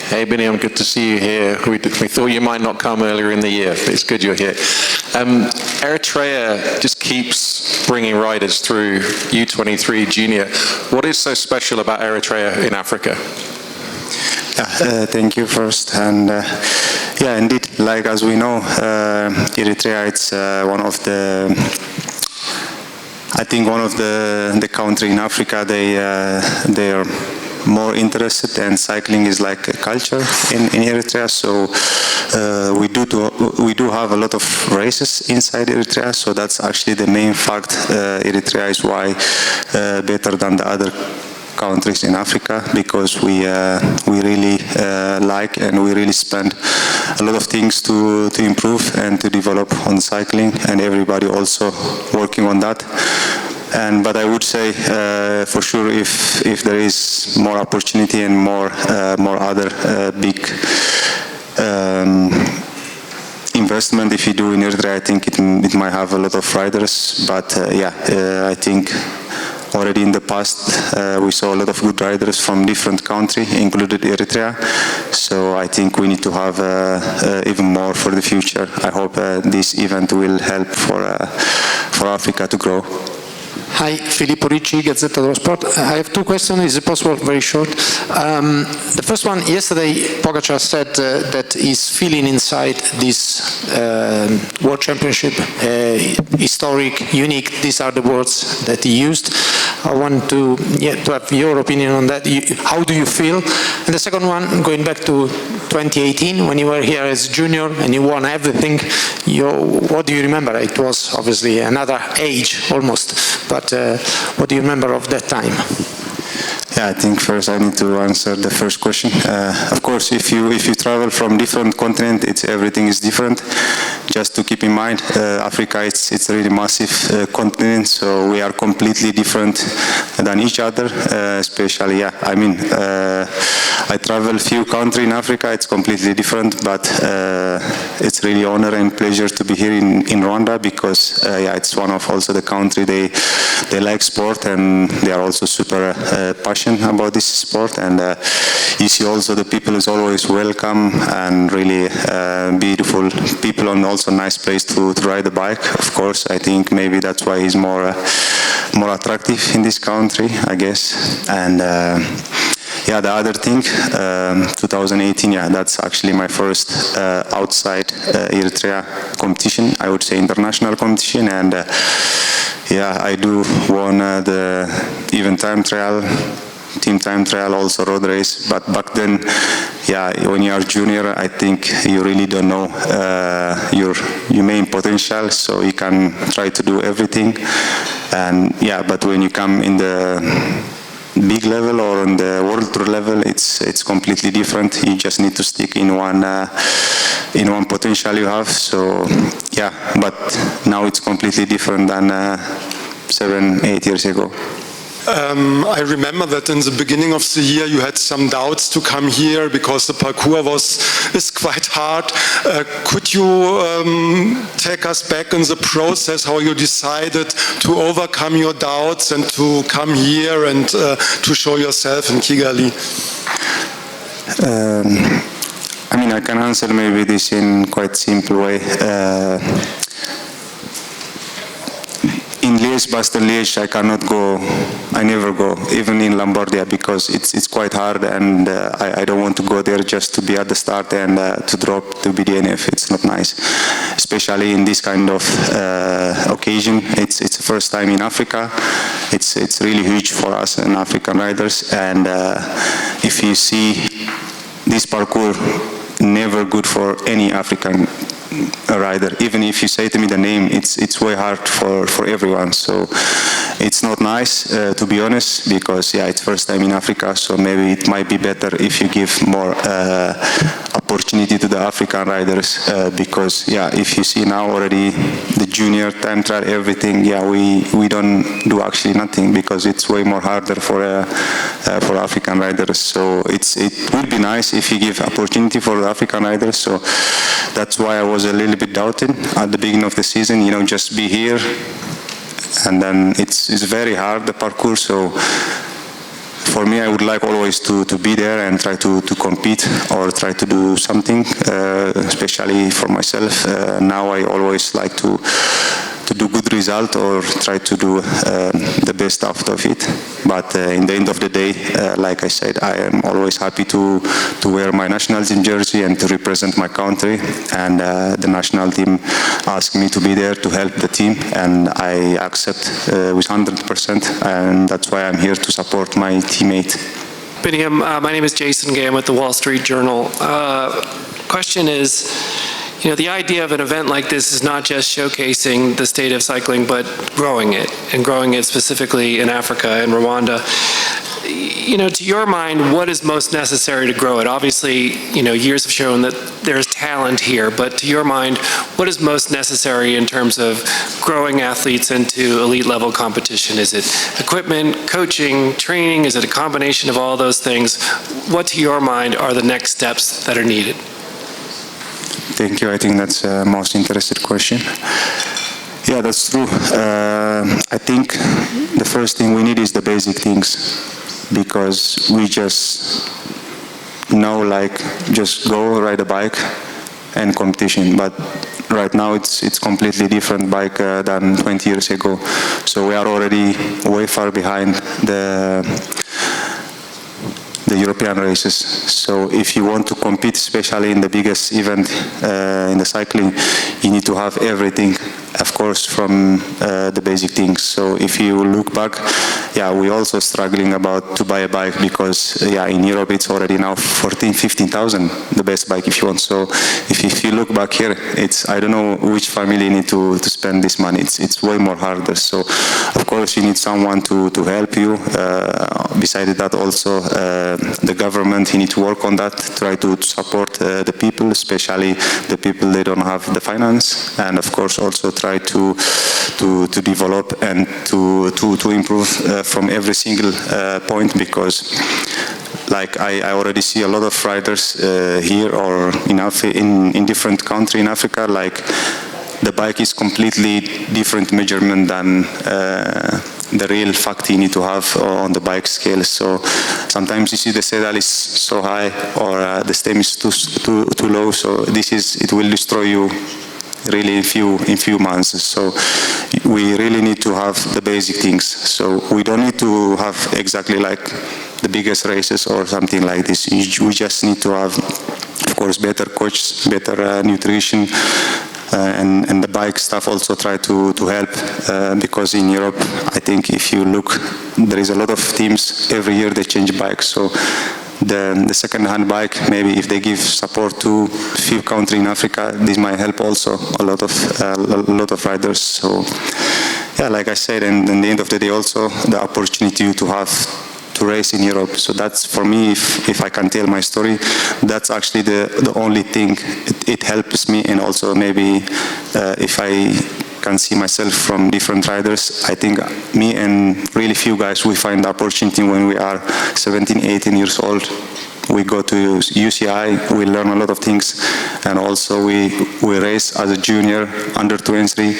Hey Biniam, good to see you here. We thought you might not come earlier in the year, but it's good you're here. Eritrea just keeps bringing riders through U23 Junior. What is so special about Eritrea in Africa? Thank you first, and yeah, indeed, like as we know, Eritrea it's one of the, I think one of the country in Africa. They are more interested, and cycling is like a culture in Eritrea. So we do have a lot of races inside Eritrea. So that's actually the main fact. Eritrea is why better than the other countries in Africa, because we really like, and we really spend a lot of things to improve and to develop on cycling, and everybody also working on that. But I would say for sure, if there is more opportunity and more other big investment, if you do in Eritrea, I think it might have a lot of riders. But I think already in the past we saw a lot of good riders from different countries, included Eritrea. So I think we need to have even more for the future. I hope this event will help for Africa to grow. Hi, Filippo Ricci, Gazzetta dello Sport. I have two questions. Is it possible? Very short. The first one, yesterday Pogacar said that he's feeling inside this World Championship historic, unique. These are the words that he used. I want to have your opinion on that. How do you feel? And the second one, going back to 2018, when you were here as junior and you won everything, what do you remember? It was obviously another age almost, but what do you remember of that time? Yeah, I think first I need to answer the first question. Of course, if you travel from different continents, everything is different. Just to keep in mind, Africa it's a really massive continent, so we are completely different than each other. Especially, I mean, I travel few countries in Africa. It's completely different, but it's really honor and pleasure to be here in Rwanda, because it's one of also the country they like sport, and they are also super passionate about this sport. And you see also the people is always welcome, and really beautiful people, and also nice place to ride the bike. Of course, I think maybe that's why he's more attractive in this country, I guess. And the other thing, 2018, that's actually my first outside Eritrea competition, I would say international competition. And I do won the event time trial, team time trial, also road race. But back then, when you are junior, I think you really don't know your main potential, so you can try to do everything. And but when you come in the big level or on the world tour level, it's completely different. You just need to stick in one potential you have. So but now it's completely different than 7-8 years ago. I remember that in the beginning of the year you had some doubts to come here because the parcours is quite hard. Could you take us back in the process, how you decided to overcome your doubts and to come here and to show yourself in Kigali? I mean, I can answer maybe this in quite simple way. In Liège, Bastogne Liège, I never go, even in Lombardia, because it's quite hard, and I don't want to go there just to be at the start and to drop to BDNF. It's not nice, especially in this kind of occasion. It's the first time in Africa. It's really huge for us and African riders, and if you see this parcours, never good for any African rider. Even if you say to me the name, it's way hard for everyone. So it's not nice, to be honest, because it's first time in Africa. So maybe it might be better if you give more opportunity to the African riders, because if you see now already the junior time trial, everything, we don't do actually nothing, because it's way more harder for African riders. So it would be nice if you give opportunity for the African riders. So that's why I was a little bit doubting at the beginning of the season, just be here, and then it's very hard, the parcours. So for me, I would like always to be there and try to compete or try to do something, especially for myself. Now I always like to do good result or try to do the best out of it. But in the end of the day, like I said, I am always happy to wear my national team jersey and to represent my country. And the national team asked me to be there to help the team, and I accept with 100%. And that's why I'm here to support my teammate. Biniam, my name is Jason Gay. I'm with the Wall Street Journal. Question is, you know, the idea of an event like this is not just showcasing the state of cycling, but growing it, and growing it specifically in Africa and Rwanda. You know, to your mind, what is most necessary to grow it? Obviously, you know, years have shown that there's talent here, but to your mind, what is most necessary in terms of growing athletes into elite level competition? Is it equipment, coaching, training? Is it a combination of all those things? What, to your mind, are the next steps that are needed? Thank you. I think that's the most interesting question. Yeah, that's true. I think the first thing we need is the basic things, because we just know, like, just go ride a bike and competition. But right now it's completely different bike than 20 years ago. So we are already way far behind the European races. So if you want to compete, especially in the biggest event in the cycling, you need to have everything, of course, from the basic things. So if you look back, yeah, we're also struggling about to buy a bike, because yeah, in Europe it's already now 14,000-15,000 the best bike if you want. So if you look back here, it's, I don't know which family need to spend this money. It's way more harder. So of course you need someone to help you. Besides that, also the government, you need to work on that, try to support the people, especially the people they don't have the finance, and of course also try to develop and to improve from every single point, because like I already see a lot of riders here or in different countries in Africa, like the bike is completely different measurement than the real fact you need to have on the bike scale. So sometimes you see the saddle is so high, or the stem is too low. So it will destroy you really in few months. So we really need to have the basic things. So we don't need to have exactly like the biggest races or something like this. We just need to have, of course, better coaches, better nutrition, and the bike stuff also try to help, because in Europe, I think if you look, there is a lot of teams every year they change bikes. So the second-hand bike, maybe if they give support to few countries in Africa, this might help also a lot of riders. So yeah, like I said, and in the end of the day, also the opportunity to have to race in Europe. So that's, for me, if I can tell my story, that's actually the only thing. It helps me, and also maybe if I can see myself from different riders, I think me and really few guys, we find the opportunity when we are 17, 18 years old. We go to UCI, we learn a lot of things, and also we race as a junior, under 23,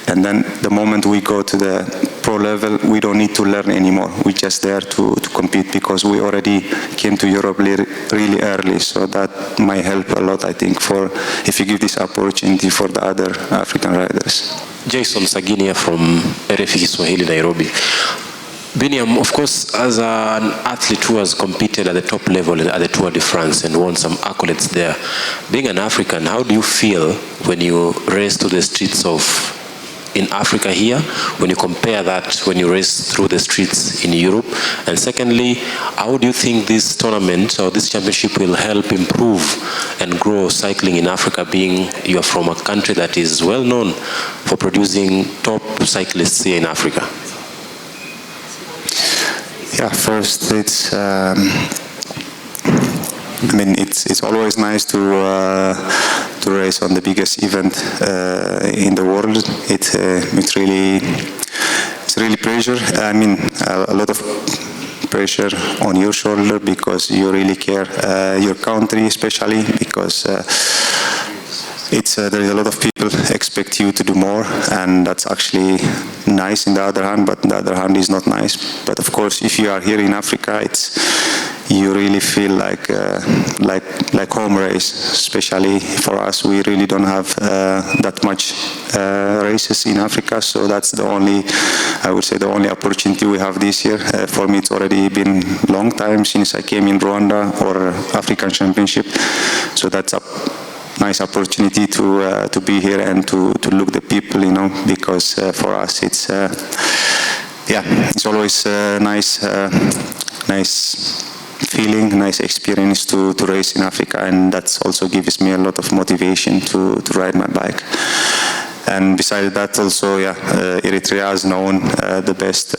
and then the moment we go to the pro level, we don't need to learn anymore. We're just there to compete, because we already came to Europe really early. So that might help a lot, I think, for if you give this opportunity for the other African riders. Jason Saginia from RFI Swahili, Nairobi. Biniam, of course, as an athlete who has competed at the top level at the Tour de France and won some accolades there, being an African, how do you feel when you race to the streets of in Africa here, when you compare that when you race through the streets in Europe? And secondly, how do you think this tournament or this championship will help improve and grow cycling in Africa, being you are from a country that is well known for producing top cyclists here in Africa? Yeah, first it's I mean, it's always nice to race on the biggest event in the world. It's really pressure. I mean, a lot of pressure on your shoulder, because you really care your country, especially because there is a lot of people expect you to do more, and that's actually nice in the other hand, but on the other hand is not nice. But of course, if you are here in Africa, you really feel like home race. Especially for us, we really don't have that much races in Africa, so that's I would say the only opportunity we have this year. For me, it's already been a long time since I came in Rwanda or African Championship, so that's a nice opportunity to be here and to look the people, because for us it's always a nice feeling, nice experience to race in Africa, and that also gives me a lot of motivation to ride my bike. And besides that, also, Eritrea is known the best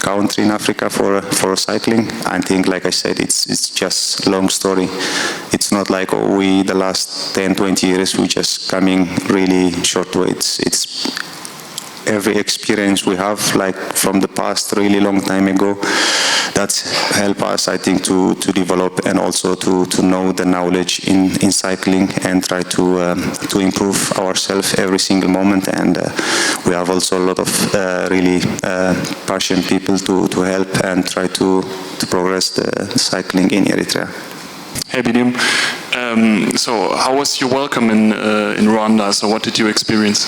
country in Africa for cycling. I think, like I said, it's just a long story. It's not like the last 10, 20 years, we just coming really short way. It's every experience we have, like from the past, really long time ago, that's helped us, I think, to develop and also to know the knowledge in cycling and try to improve ourselves every single moment. And we have also a lot of really passionate people to help and try to progress the cycling in Eritrea. Hey Biniam, so how was your welcome in Rwanda? So what did you experience?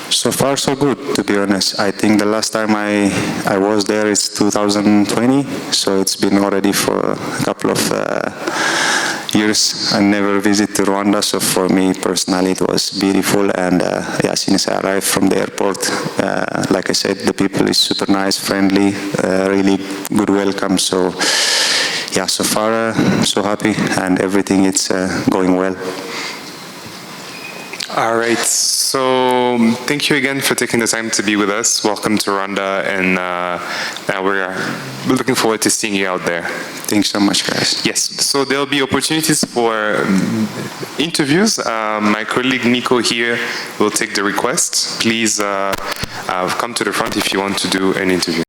So far, so good, to be honest. I think the last time I was there is 2020, so it's been already for a couple of years. I never visited Rwanda, so for me personally it was beautiful. And since I arrived from the airport, like I said, the people is super nice, friendly, really good welcome. So so far so happy, and everything is going well. All right, so thank you again for taking the time to be with us. Welcome to Rwanda, and we're looking forward to seeing you out there. Thanks so much, guys. Yes, so there'll be opportunities for interviews. My colleague Nico here will take the request. Please come to the front if you want to do an interview.